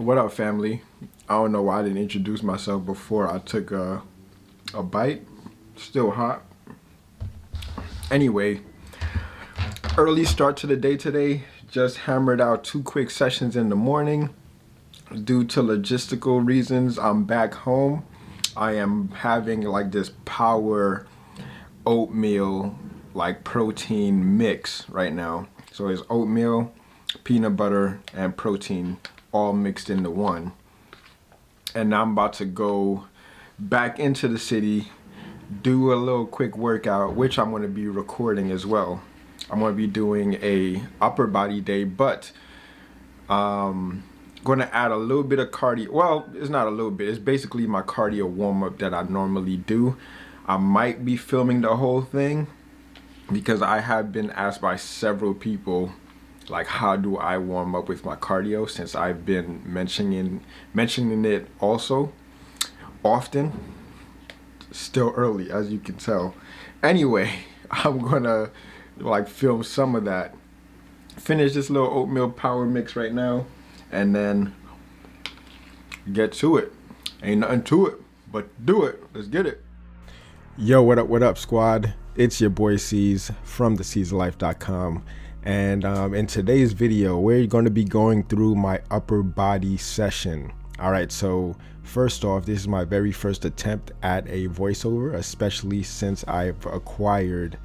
What up, family? I don't know why I didn't introduce myself before I took a bite. Still hot. Anyway, early start to the day today. Just hammered out 2 quick sessions in the morning. Due to logistical reasons, I'm back home. I am having like this power oatmeal like protein mix right now. So it's oatmeal, peanut butter, and protein all mixed into one. And now I'm about to go back into the city, do a little quick workout, which I'm going to be recording as well. I'm going to be doing a upper body day, but going to add a little bit of cardio. Well, it's not a little bit. It's basically my cardio warm-up that I normally do. I might be filming the whole thing because I have been asked by several people, like, how do I warm up with my cardio, since I've been mentioning it also often. Still early, as you can tell. Anyway, I'm gonna like film some of that. Finish this little oatmeal power mix right now, and then get to it. Ain't nothing to it but do it. Let's get it. Yo, what up, squad? It's your boy C's from thec'slife.com. And in today's video, we're going to be going through my upper body session. All right, so first off, this is my very first attempt at a voiceover, especially since I've acquired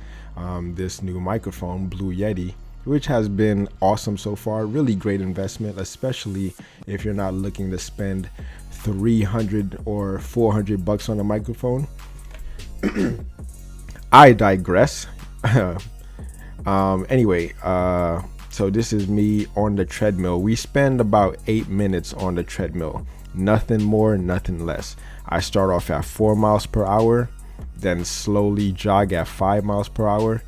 this new microphone, Blue Yeti, which has been awesome so far. Really great investment, especially if you're not looking to spend $300 or $400 on a microphone. I digress. Anyway, so this is me on the treadmill. We spend about 8 minutes on the treadmill. Nothing more, nothing less. I start off at 4 miles per hour, then slowly jog at 5 miles per hour,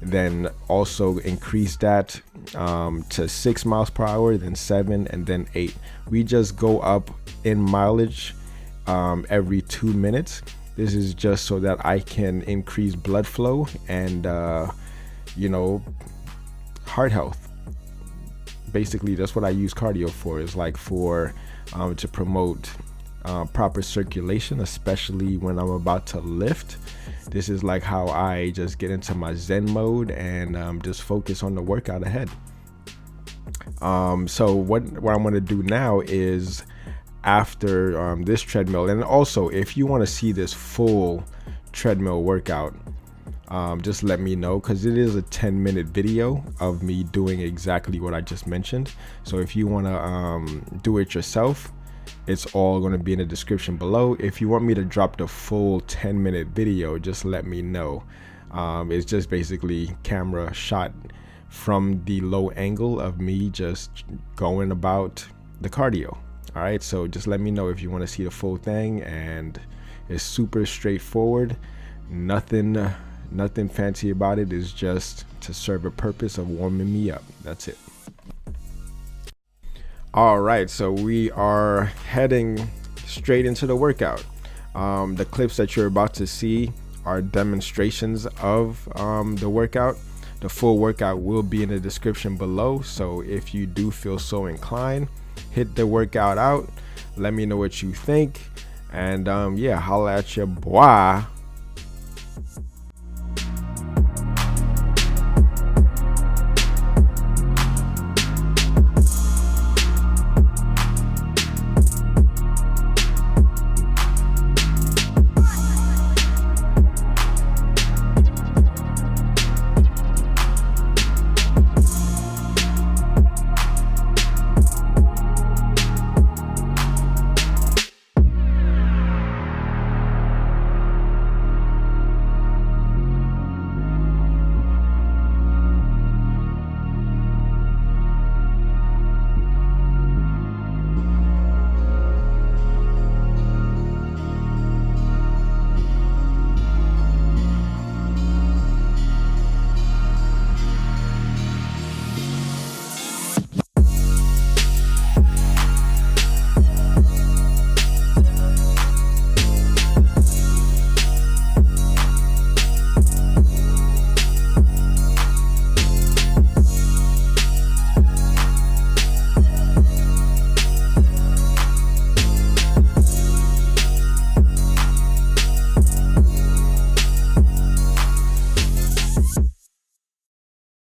then also increase that to 6 miles per hour, then 7, and then 8. We just go up in mileage every 2 minutes. This is just so that I can increase blood flow and heart health. Basically, that's what I use cardio for, is like for to promote proper circulation, especially when I'm about to lift. This is like how I just get into my zen mode and just focus on the workout ahead. So what I'm going to do now is, after this treadmill, and also if you want to see this full treadmill workout, just let me know, because it is a 10-minute video of me doing exactly what I just mentioned. So if you want to do it yourself, it's all going to be in the description below. If you want me to drop the full 10-minute video, just let me know. It's just basically camera shot from the low angle of me just going about the cardio. All right, so just let me know if you want to see the full thing, and it's super straightforward. Nothing fancy about it. It's just to serve a purpose of warming me up. That's it. All right, so we are heading straight into the workout. The clips that you're about to see are demonstrations of the workout. The full workout will be in the description below, so if you do feel so inclined, hit the workout out. Let me know what you think, and yeah, holla at your boy.